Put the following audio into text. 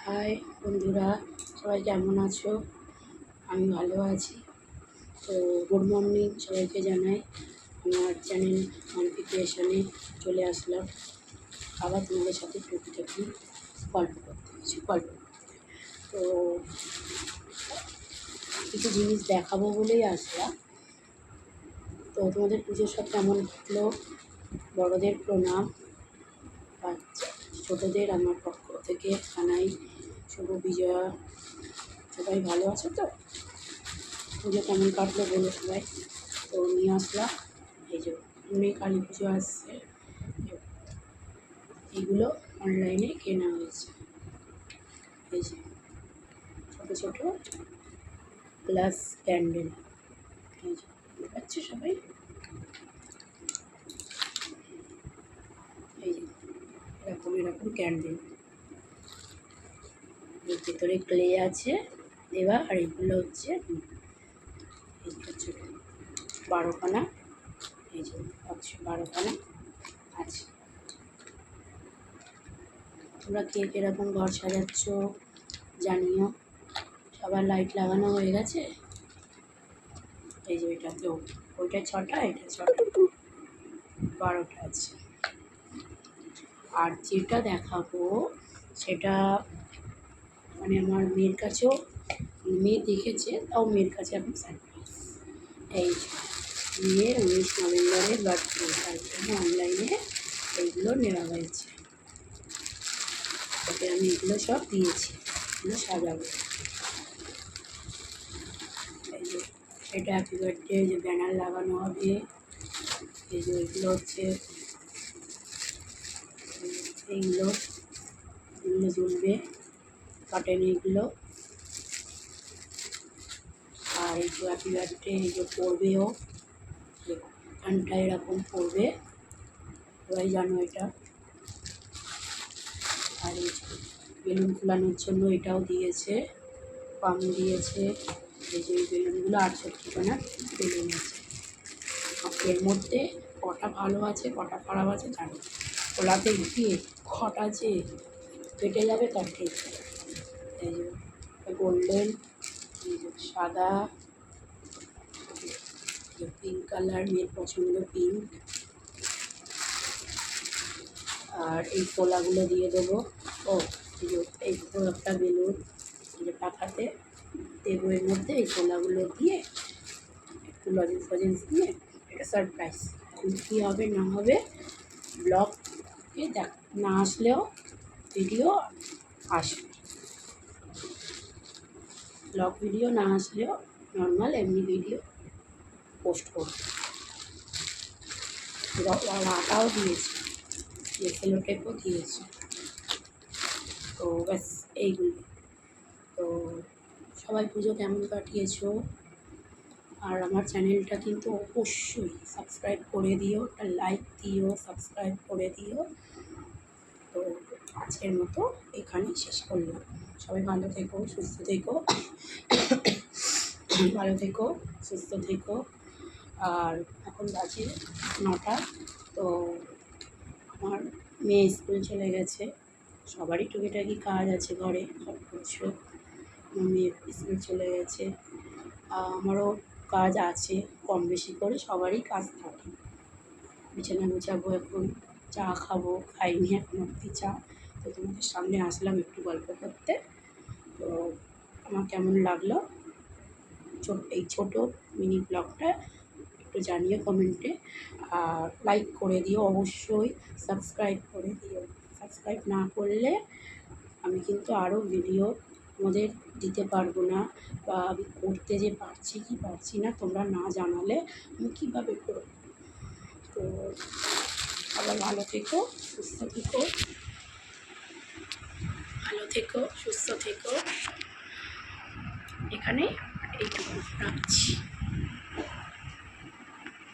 High বন্ধুরা, সবাই কেমন আছো? আমি ভালো আছি। তো গুড মর্নিং সবাইকে জানাই। আমার চ্যানেল মাম্পি ক্রিয়েশনে চলে আসলাম আবার তোমাদের সাথে টুকিটাকি গল্প করতে। তো কিছু জিনিস দেখাবো বলেই আসলাম। তো তোমাদের পুজো সব কেমন হলো? বড়দের প্রণাম, ছোটোদের আমার পক্ষ থেকে জানাই শুভ বিজয়া। সবাই ভালো আছো তো? পুজো কেমন কাটলো বলো সবাই। তো নিয়ে আসলাম এই যে সামনেই কালী পুজো আসছে, এগুলো অনলাইনে কেনা হয়েছে। এই যে ছোটো ছোটো গ্লাস ক্যান্ডেল, এই যে পাচ্ছে সবাই। এই যে এরকম ক্যান্ডেল, এর ভেতরে ক্লে আছে দেওয়া, আর এগুলো হচ্ছে এই ছোটো 12খানা, এই যে 12খানা আছে। তোমরা কে কীরকম ঘর সাজাচ্ছ জানিও। সবার লাইট লাগানো হয়ে গেছে। এই যে ওইটাতেও, ওইটা 6টা, এটা 6টা, 12টা আছে। আর যেটা দেখাবো সেটা মানে আমার মেয়ের কাছেও, মেয়ে দেখেছে, তাও মেয়ের কাছে এখন সারপ্রাইজ। এই মেয়ের 19 নভেম্বরের বার্থডে, তার জন্য অনলাইনে এইগুলো নেওয়া হয়েছে। ওকে আমি এগুলো সব দিয়েছি, এগুলো সাজাবো। এই যে এটা হ্যাপি বার্থডে যে ব্যানার লাগানো হবে। এই যে এগুলো হচ্ছে এইগুলো জ্বলবে কাটেন এইগুলো। আর এই যে হ্যাপি বার্থডে এই যে পড়বেও, গানটা এরকম পড়বে, সবাই জানো এটা। আর এই বেলুন ফুলানোর জন্য এটাও দিয়েছে, পাম দিয়েছে। এই যে বেলুনগুলো 68খানা বেলুন আছে। এর মধ্যে কটা ভালো আছে কটা খারাপ আছে জানি, খোলাতে গিয়ে কটা যে কেটে যাবে তার ঠিক। এই যে গোল্ডেন, এই যে সাদা, পিঙ্ক কালার, মেয়ের পছন্দ পিঙ্ক। আর এই ফোলাগুলো দিয়ে দেবো। ও এই একটা বেলুন এই যে পাখাতে দেবো, এর মধ্যে এই ফোলাগুলো দিয়ে একটু লজেন্স দিয়ে, এটা সারপ্রাইজ। এখন কী হবে না হবে ব্লগে না আসলেও ভিডিও আসবে, ব্লগ ভিডিও না আসলেও নর্মাল এমনি ভিডিও পোস্ট করবে। আটাও দিয়েছে, সেলো টেপও দিয়েছে। তো ব্যাস এইগুলো। তো সবাই পুজো কেমন কাটিয়েছো? আর আমার চ্যানেলটা কিন্তু অবশ্যই সাবস্ক্রাইব করে দিও, একটা লাইক দিও, সাবস্ক্রাইব করে দিও। তো আজকের মতো এখানেই শেষ করলাম। সবাই ভালো থেকো, সুস্থ থেকো, ভালো থেকো, সুস্থ থেকো। আর এখন বাজে 9টা। তো আমার মেয়ে স্কুল চলে গেছে, সবারই টুকিটাকি কাজ আছে ঘরে, সব কিছু। আমার মেয়ে স্কুল চলে গেছে, আমারও কাজ আছে, কম বেশি করে সবারই কাজ থাকে। বিছানা গুছাবো, এখন চা খাবো, খাইনি এখন অবধি চা। তো তোমাদের সামনে আসলাম একটু গল্প করতে। তো আমার কেমন লাগলো এই ছোটো মিনি ব্লগটা একটু জানিও কমেন্টে। আর লাইক করে দিও, অবশ্যই সাবস্ক্রাইব করে দিও। সাবস্ক্রাইব না করলে আমি কিন্তু আরও ভিডিও তোমাদের দিতে পারবো না, বা আমি করতে যে পারছি কি পারছি না তোমরা না জানালে আমি কীভাবে করব। তো আবার ভালো থেকো, সুস্থ থেকো, ভালো থেকো, সুস্থ থেকো। এখানে এইটুকু রাখছি।